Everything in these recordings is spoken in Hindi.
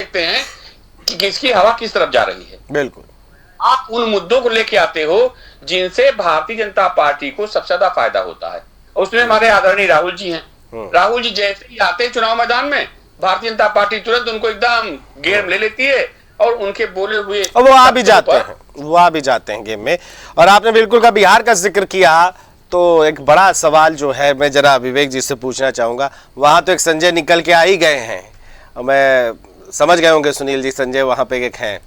देखते हैं कि किसकी हवा किस तरफ जा रही है। बिल्कुल। आप उन मुद्दों को लेके आते हो जिनसे भारतीय जनता पार्टी को सबसे ज्यादा फायदा होता है। उसमें हमारे आदरणीय राहुल जी हैं। राहुल जी जैसे ही आते हैं चुनाव मैदान में, भारतीय जनता पार्टी तुरंत उनको एकदम गेम ले लेती है और उनके बोले हुए वो आ भी जाते हैं, वो आ भी जाते हैं गेम में। और आपने बिल्कुल का बिहार का जिक्र किया, तो एक बड़ा सवाल जो है मैं जरा विवेक जी से पूछना चाहूंगा। वहां तो एक संजय निकल के आ ही गए हैं, मैं समझ गए होंगे सुनील जी, संजय वहां पे एक हैं।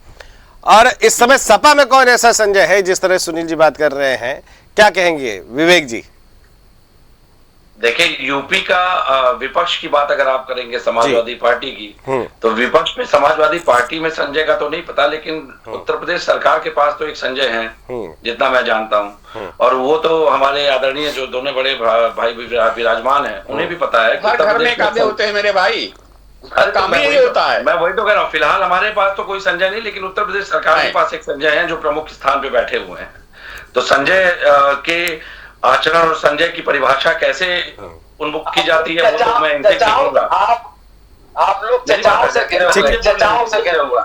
और इस समय सपा में कौन ऐसा संजय है जिस तरह सुनील जी बात कर रहे हैं, क्या कहेंगे विवेक जी? देखिए, यूपी का विपक्ष की बात अगर आप करेंगे समाजवादी पार्टी की, तो विपक्ष में समाजवादी पार्टी में संजय का तो नहीं पता, लेकिन उत्तर प्रदेश सरकार के पास तो एक संजय हैं जितना मैं जानता हूं। और वो तो हमारे आदरणीय जो दोनों बड़े भाई विराजमान हैं, उन्हें भी पता है। हर घर में एक आधे होते हैं मेरे भाई, हर काम ही होता है। मैं वही तो कह रहा हूँ, फिलहाल हमारे पास तो कोई संजय नहीं, लेकिन उत्तर प्रदेश सरकार के पास एक संजय है जो प्रमुख स्थान पे बैठे हुए हैं। तो संजय के आचरण और संजय की परिभाषा कैसे उन्मुख की जाती है, वो तो मैं इनसे सीखूंगा। आप लोग चचाओं से घिरे हुए,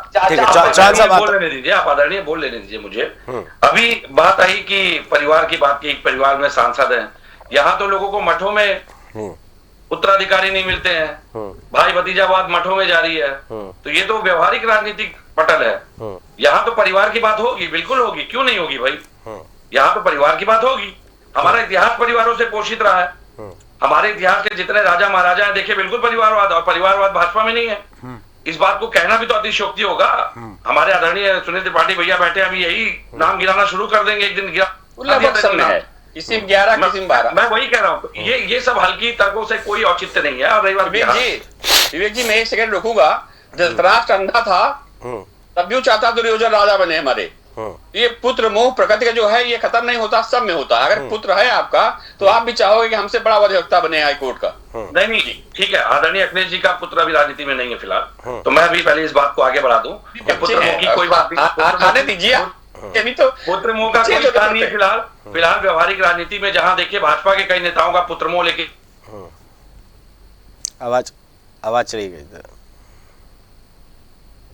बोल लेने दीजिए, आप आदरणीय बोल लेने दीजिए मुझे। अभी बात आई कि परिवार की बात की, परिवार में सांसद हैं। यहाँ तो लोगों को मठों में उत्तराधिकारी नहीं मिलते हैं, भाई भतीजावाद मठों में जारी है। तो ये तो व्यवहारिक राजनीतिक पटल है। यहाँ तो परिवार की बात होगी, बिल्कुल होगी, क्यों नहीं होगी भाई? यहाँ तो परिवार की बात होगी। हमारा इतिहास परिवारों से पोषित रहा है। हमारे इतिहास के जितने राजा महाराजा हैं, देखिए बिल्कुल परिवारवाद, और परिवारवाद भाजपा में नहीं है। इस बात को कहना भी तो अतिशयोक्ति होगा। हमारे आदरणीय सुनील त्रिपाठी भैया बैठे, अभी यही नाम गिराना शुरू कर देंगे एक दिन। किसी 11 किसी 12, मैं वही कह रहा हूँ। ये सब हल्की तर्कों से कोई औचित्य नहीं है। और रही बात विवेक जी, मैं एक सेकंड रुकूंगा। धृतराष्ट्र अंधा था तब भी चाहता दुर्योधन राजा बने हमारे। ये पुत्र मोह प्रकृति का जो है, ये खत्म नहीं होता, सब में होता है। अगर पुत्र है आपका तो आप भी चाहोगे कि हमसे बड़ा अधिवक्ता बने हाईकोर्ट का। नहीं जी, ठीक है। आदरणीय अखिलेश जी का पुत्र अभी राजनीति में नहीं है फिलहाल, तो मैं भी पहले इस बात को आगे बढ़ा दूं कि पुत्र मोह की कोई बात नहीं, आने दीजिए। अभी तो पुत्र मोह का कोई स्थान नहीं है फिलहाल व्यवहारिक राजनीति में। जहां देखिए भाजपा के कई नेताओं का पुत्र मोह लेके आवाज चली गई,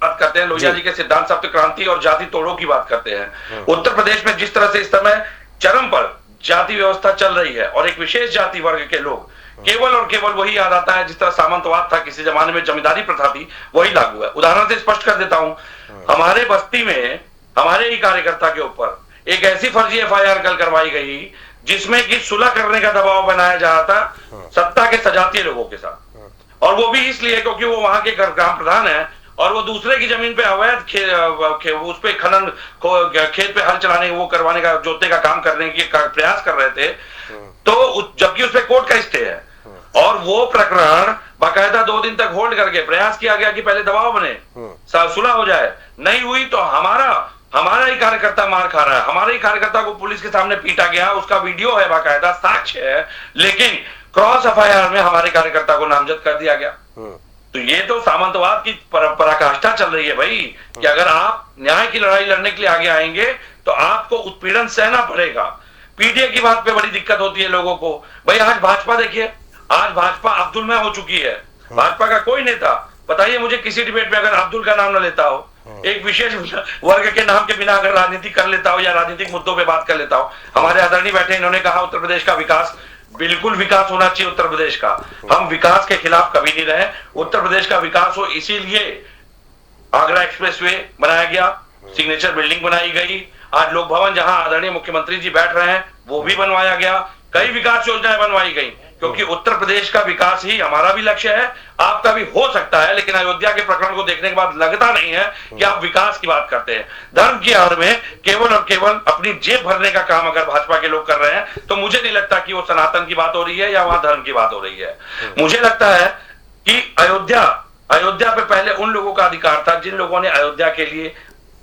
बात करते हैं। लोहिया जी के सिद्धांत सप्त क्रांति और जाति तोड़ों की बात करते हैं। उत्तर प्रदेश में जिस तरह से इस समय चरम पर जाति व्यवस्था चल रही है और एक विशेष जाति वर्ग के लोग, केवल और केवल वही याद आता है जिस तरह सामंतवाद था, किसी जमाने में जमींदारी प्रथा थी, वही लागू है। उदाहरण से स्पष्ट कर देता हूं, हमारे बस्ती में हमारे ही कार्यकर्ता के ऊपर एक ऐसी फर्जी FIR कल करवाई गई जिसमें कि सुलह करने का दबाव बनाया जा रहा था सत्ता के सजातीय लोगों के साथ। और वो भी इसलिए क्योंकि वो वहां के ग्राम प्रधान है और वो दूसरे की जमीन पे अवैध उस पे खनन, खेत पे हल चलाने, वो करवाने का, जोतने का काम करने की प्रयास कर रहे थे। तो जबकि उस पे कोर्ट का स्टे है और वो प्रकरण बाकायदा 2 दिन तक होल्ड करके प्रयास किया गया कि पहले दबाव बने, सुलह हो जाए। नहीं हुई तो हमारा ही कार्यकर्ता मार खा रहा है, हमारे ही कार्यकर्ता को पुलिस के सामने पीटा गया, उसका वीडियो है, बाकायदा साक्ष्य है। लेकिन क्रॉस FIR में हमारे कार्यकर्ता को नामजद कर दिया गया। तो ये तो सामंतवाद की पराकाष्ठा चल रही है भाई, कि अगर आप न्याय की लड़ाई लड़ने के लिए आगे आएंगे तो आपको उत्पीड़न सहना पड़ेगा। पीडीए की बात पे बड़ी दिक्कत होती है लोगों को। भाई आज भाजपा देखिए, आज भाजपा अब्दुलमय हो चुकी है। भाजपा का कोई नेता, बताइए मुझे, किसी डिबेट में अगर अब्दुल का नाम न लेता हो, एक विशेष वर्ग के नाम के बिना अगर राजनीति कर लेता हो या राजनीतिक मुद्दों पे बात कर लेता हो। हमारे आदरणीय बैठे, इन्होंने कहा उत्तर प्रदेश का विकास, बिल्कुल विकास होना चाहिए उत्तर प्रदेश का। हम विकास के खिलाफ कभी नहीं रहे। उत्तर प्रदेश का विकास हो इसीलिए आगरा एक्सप्रेसवे बनाया गया, सिग्नेचर बिल्डिंग बनाई गई, आज लोक भवन जहां आदरणीय मुख्यमंत्री जी बैठ रहे हैं वो भी बनवाया गया, कई विकास योजनाएं बनवाई गई, क्योंकि उत्तर प्रदेश का विकास ही हमारा भी लक्ष्य है, आपका भी हो सकता है। लेकिन अयोध्या के प्रकरण को देखने के बाद लगता नहीं है कि आप विकास की बात करते हैं। धर्म की आड़ में केवल और केवल अपनी जेब भरने का काम अगर भाजपा के लोग कर रहे हैं तो मुझे नहीं लगता कि वो सनातन की बात हो रही है या वहां धर्म की बात हो रही है। मुझे लगता है कि अयोध्या पे पहले उन लोगों का अधिकार था जिन लोगों ने अयोध्या के लिए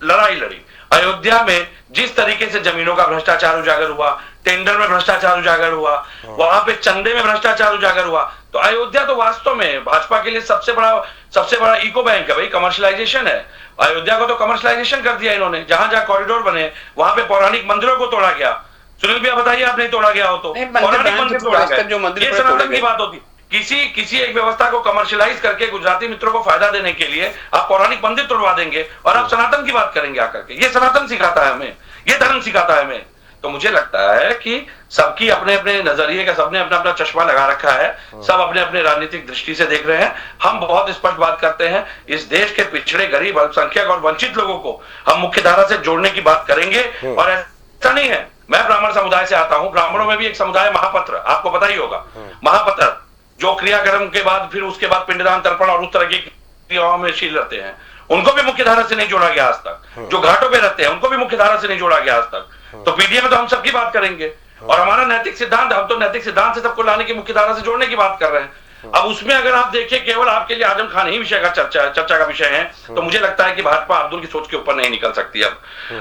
लड़ाई लड़ी। अयोध्या में जिस तरीके से जमीनों का भ्रष्टाचार उजागर हुआ, टेंडर में भ्रष्टाचार उजागर हुआ, वहां पे चंदे में भ्रष्टाचार उजागर हुआ, तो अयोध्या तो वास्तव में भाजपा के लिए सबसे बड़ा इको बैंक है भाई, कमर्शियलाइजेशन है। अयोध्या को तो कमर्शियलाइजेशन कर दिया इन्होंने। जहां जहां कॉरिडोर बने वहां पे पौराणिक मंदिरों को तोड़ा गया। सुनील भैया बताइए, आप नहीं तोड़ा गया हो तो पौराणिक मंदिर तोड़ा गया, ये सनातन की बात होती। किसी एक व्यवस्था को कमर्शियलाइज करके गुजराती मित्रों को फायदा देने के लिए आप पौराणिक मंदिर तोड़वा देंगे और आप सनातन की बात करेंगे आकर के। ये सनातन सिखाता है हमें, ये धर्म सिखाता है हमें। तो मुझे लगता है कि सबकी अपने अपने नजरिए का, सबने अपना अपना चश्मा लगा रखा है, सब अपने अपने राजनीतिक दृष्टि से देख रहे हैं। हम बहुत स्पष्ट बात करते हैं, इस देश के पिछड़े, गरीब, अल्पसंख्यक और वंचित लोगों को हम मुख्य धारा से जोड़ने की बात करेंगे। और ऐसा नहीं है, मैं ब्राह्मण समुदाय से आता हूं, ब्राह्मणों में भी एक समुदाय महापत्र, आपको पता ही होगा, महापत्र जो क्रियाक्रम के बाद फिर उसके बाद पिंडदान, तर्पण और उस तरह की क्रियाओं में शील रहते हैं, उनको भी मुख्य धारा से नहीं जोड़ा गया आज तक। जो घाटों पे रहते हैं उनको भी मुख्य धारा से नहीं जोड़ा गया आज तक। तो पीडीए में तो हम सबकी बात करेंगे और हमारा नैतिक सिद्धांत, हम तो नैतिक सिद्धांत से सबको लाने की, मुख्य धारा से जोड़ने की बात कर रहे हैं। अब उसमें अगर आप देखिए केवल आपके लिए आजम खान ही विषय का चर्चा का विषय है, तो मुझे लगता है कि भाजपा अब्दुल की सोच के ऊपर नहीं निकल सकती। अब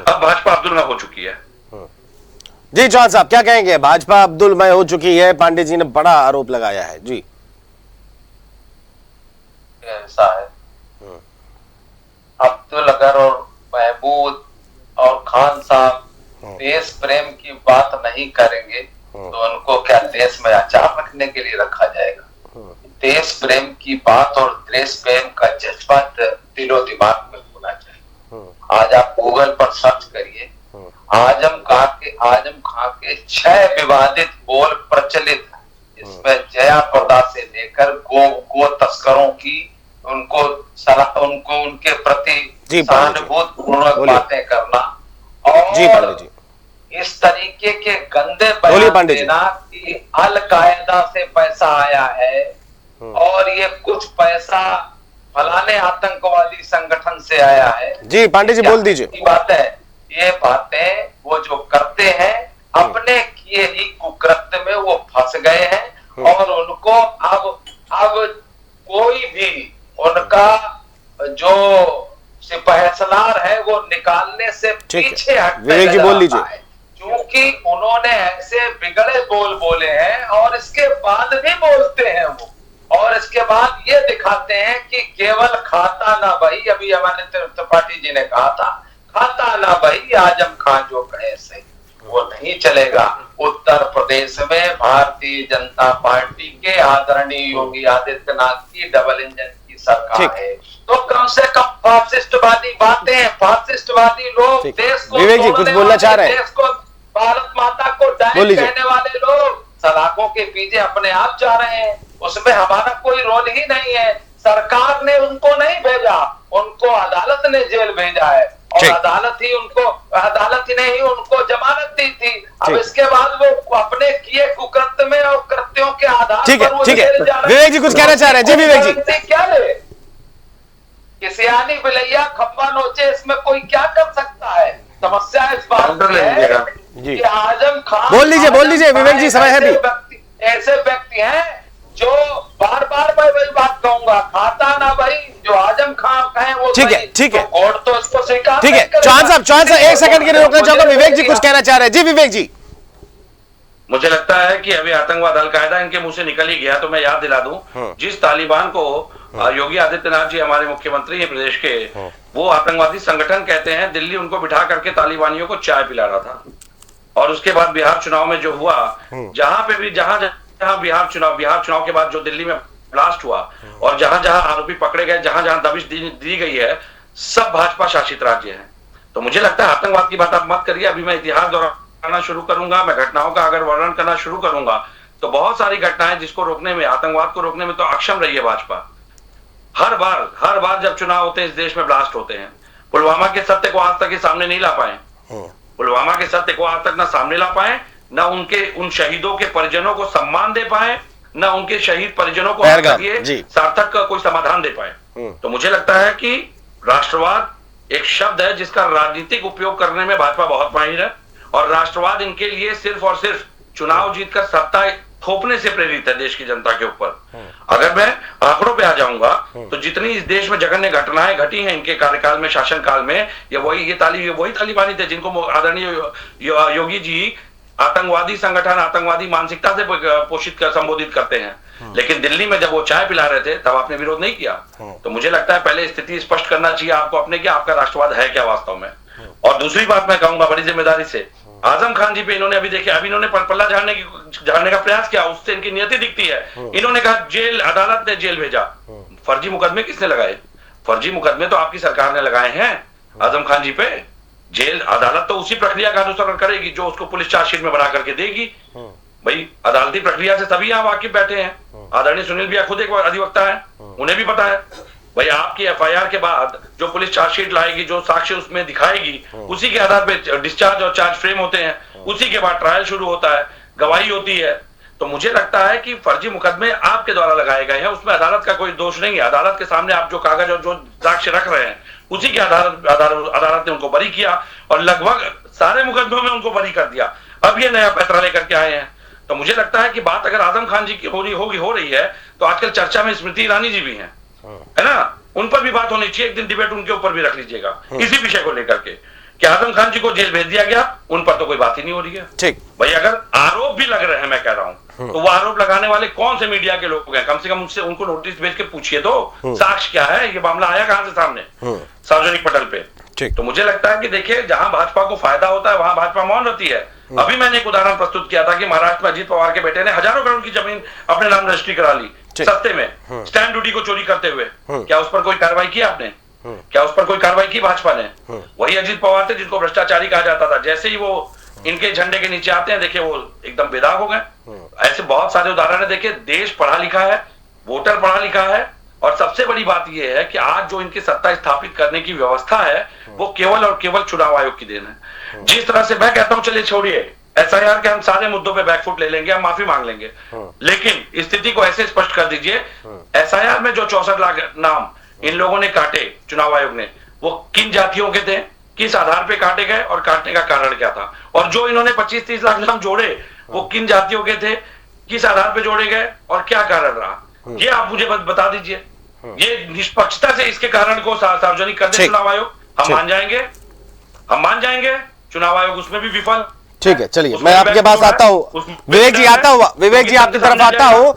भाजपा अब्दुल में हो चुकी है। जी चौहान साहब क्या कहेंगे? भाजपा अब्दुल में हो चुकी है, पांडे जी ने बड़ा आरोप लगाया है। जी ऐसा है, अब्दुल अगर और महमूद और खान साहब देश प्रेम की बात नहीं करेंगे तो उनको क्या देश में अचार रखने के लिए रखा जाएगा? देश प्रेम की बात और देश प्रेम का जज्बा दिलो दिमाग में होना चाहिए। आज आप गूगल पर सर्च करिए, आजम खां के 6 विवादित बोल प्रचलित है, इसमें जया प्रदा से लेकर गो तस्करों की उनको उनके प्रति सहानुभूतिपूर्वक बातें करना और इस तरीके के गंदे बयान देना कि अल कायदा से पैसा आया है और ये कुछ पैसा फलाने आतंकवादी संगठन से आया है। जी पांडे जी बोल दीजिए। ये बातें वो जो करते हैं अपने किए ही कुकृत्य में वो फंस गए हैं और उनको अब कोई भी उनका जो सिपहसलार है वो निकालने से पीछे हटने जी बोल लीजिए, क्योंकि उन्होंने ऐसे बिगड़े बोल बोले हैं और इसके बाद भी बोलते हैं वो, और इसके बाद ये दिखाते हैं कि केवल खाता ना भाई, अभी हमारे त्रिपाठी जी ने कहा था खाता ना भाई आजम खान जो कहे सही, वो नहीं चलेगा। उत्तर प्रदेश में भारतीय जनता पार्टी के आदरणीय योगी आदित्यनाथ की डबल इंजन की सरकार है, तो कम से कम फासिस्टवादी बातें, फासिस्टवादी लोग, देश को विवेक जी कुछ बोलना चाह रहे हैं? देश को, भारत माता को डायन कहने वाले लोग सलाखों के पीछे अपने आप जा रहे हैं, उसमें हमारा कोई रोल ही नहीं है। सरकार ने उनको नहीं भेजा, उनको अदालत ने जेल भेजा है और अदालत ही ने उनको जमानत दी थी। अब इसके बाद वो अपने किए कुकृत्य में और कृत्यों के आधार पर वो जेल जा रहे हैं। विवेक जी कुछ कहना चाह रहे हैं? जी विवेक जी क्या है किसियानी बिलैया खंबा नोचे, इसमें कोई क्या कर सकता है? समस्या इस बात में है कि आजम खान, बोल लीजिए विवेक जी, समय है भी। ऐसे व्यक्ति हैं जो बार बार मैं वही बात कहूंगा, खाता ना भाई, जो आजम खान कहे वो ठीक है कोर्ट तो इसको स्वीकार। ठीक है चौहान साहब एक सेकंड के लिए रोकना चाहूंगा, विवेक जी कुछ कहना चाह रहे हैं। जी विवेक जी। मुझे लगता है कि अभी आतंकवाद अलकायदा इनके मुंह से निकल ही गया, तो मैं याद दिला दूं, जिस तालिबान को योगी आदित्यनाथ जी हमारे मुख्यमंत्री हैं प्रदेश के, वो आतंकवादी संगठन कहते हैं, दिल्ली उनको बिठा करके तालिबानियों को चाय पिला रहा था। और उसके बाद बिहार चुनाव में जो हुआ, जहां पे भी जहां बिहार चुनाव के बाद जो दिल्ली में ब्लास्ट हुआ और जहां जहां आरोपी पकड़े गए, जहां जहां दबिश दी गई है, सब भाजपा शासित राज्य हैं। तो मुझे लगता है आतंकवाद की बात आप मत करिए, अभी मैं इतिहास दोहराना शुरू करूंगा, मैं घटनाओं का अगर वर्णन करना शुरू करूंगा तो बहुत सारी घटनाएं जिसको रोकने में, आतंकवाद को रोकने में तो अक्षम रही है भाजपा। हर बार जब चुनाव होते हैं इस देश में ब्लास्ट होते हैं। पुलवामा के सत्य को आज तक सामने नहीं ला पाए, पुलवामा के सत्य को आज तक ना सामने ला पाए, न उन शहीदों के परिजनों को सम्मान दे पाए, न उनके शहीद परिजनों को सार्थक का कोई समाधान दे पाए। तो मुझे लगता है कि राष्ट्रवाद एक शब्द है जिसका राजनीतिक उपयोग करने में भाजपा बहुत माहिर है, और राष्ट्रवाद इनके लिए सिर्फ और सिर्फ चुनाव जीतकर सत्ता थोपने से प्रेरित है देश की जनता के ऊपर। अगर मैं आंकड़ों पे आ जाऊंगा तो जितनी इस देश में जघन्य घटनाएं घटी हैं इनके कार्यकाल में, शासन काल में, ये वही तालिबानी थे जिनको आदरणीय योगी जी आतंकवादी संगठन, आतंकवादी मानसिकता से पोषित संबोधित करते हैं। लेकिन दिल्ली में जब वो चाय पिला रहे थे तब आपने विरोध नहीं किया। तो मुझे लगता है पहले स्थिति स्पष्ट करना चाहिए आपको अपने कि आपका राष्ट्रवाद है क्या वास्तव में। और दूसरी बात मैं कहूंगा बड़ी जिम्मेदारी से आजम खान जी पे इन्होंने अभी देखे, अभी इन्होंने पल्ला झाड़ने का प्रयास किया, उससे इनकी नियति दिखती है। इन्होंने कहा जेल, अदालत ने जेल भेजा। फर्जी मुकदमे किसने लगाए? फर्जी मुकदमे तो आपकी सरकार ने लगाए हैं आजम खान जी पे। जेल अदालत तो उसी प्रक्रिया का अनुसरण करेगी जो उसको पुलिस चार्जशीट में बना करके देगी। भाई अदालती प्रक्रिया से सभी यहाँ वाकिफ बैठे हैं। आदरणीय सुनील भैया खुद एक अधिवक्ता है, उन्हें भी पता है। भाई आपकी एफआईआर के बाद जो पुलिस चार्जशीट लाएगी, जो साक्ष्य उसमें दिखाएगी, उसी के आधार पे डिस्चार्ज और चार्ज फ्रेम होते हैं, उसी के बाद ट्रायल शुरू होता है, गवाही होती है। तो मुझे लगता है कि फर्जी मुकदमे आपके द्वारा लगाए गए हैं, उसमें अदालत का कोई दोष नहीं है। अदालत के सामने आप जो कागज और जो साक्ष्य रख रहे हैं, उसी के अदालत ने उनको बरी किया और लगभग सारे मुकदमों में उनको बरी कर दिया। अब ये नया पैतरा लेकर के आए हैं। तो मुझे लगता है कि बात अगर आजम खान जी की हो रही है, तो आजकल चर्चा में स्मृति ईरानी जी भी हैं, है ना, उन पर भी बात होनी चाहिए। एक दिन डिबेट उनके ऊपर भी रख लीजिएगा इसी विषय को लेकर के कि आजम खान जी को जेल भेज दिया गया, उन पर तो कोई बात ही नहीं हो रही है। ठीक भाई अगर आरोप भी लग रहे हैं, मैं कह रहा हूं, तो वो आरोप लगाने वाले कौन से मीडिया के लोग हैं? कम से कम उनसे उनको नोटिस भेज के पूछिए तो साक्ष्य क्या है, ये मामला आया कहां से सामने सार्वजनिक पटल पे। तो मुझे लगता है कि देखिए, जहां भाजपा को फायदा होता है वहां भाजपा मौन रहती है। अभी मैंने एक उदाहरण प्रस्तुत किया था कि महाराष्ट्र में अजीत पवार के बेटे ने हजारों करोड़ की जमीन अपने नाम रजिस्ट्री करा ली सस्ते में, स्टैंप ड्यूटी को चोरी करते हुए। क्या उस पर कोई कार्रवाई की आपने? क्या उस पर कोई कार्रवाई की भाजपा ने? वही अजीत पवार थे जिनको भ्रष्टाचारी कहा जाता था। जैसे ही वो इनके झंडे के नीचे आते हैं, देखिए वो एकदम बेदाग हो गए। ऐसे बहुत सारे उदाहरण है। देखिए, देश पढ़ा लिखा है, वोटर पढ़ा लिखा है, और सबसे बड़ी बात यह है कि आज जो इनकी सत्ता स्थापित करने की व्यवस्था है, वो केवल और केवल चुनाव आयोग की देन है। जिस तरह से मैं कहता हूं, चलिए छोड़िए एसआईआर के, हम सारे मुद्दों पे बैकफुट ले लेंगे, हम माफी मांग लेंगे, लेकिन स्थिति को ऐसे स्पष्ट कर दीजिए, एसआईआर में जो 64 लाख नाम इन लोगों ने काटे चुनाव आयोग ने, वो किन जातियों के थे, किस आधार पे काटे गए और काटने का कारण क्या था? और जो इन्होंने 25-30 लाख नाम जोड़े, वो किन जातियों के थे, किस आधार पे जोड़े गए और क्या कारण रहा? ये आप मुझे बता दीजिए। ये निष्पक्षता से इसके कारण को सार्वजनिक कर दे चुनाव आयोग, हम मान जाएंगे। चुनाव आयोग उसमें भी विफल। ठीक है, चलिए मैं आपके पास आता हूँ, विवेक जी आता हुआ, विवेक जी आपकी तरफ आता हूँ।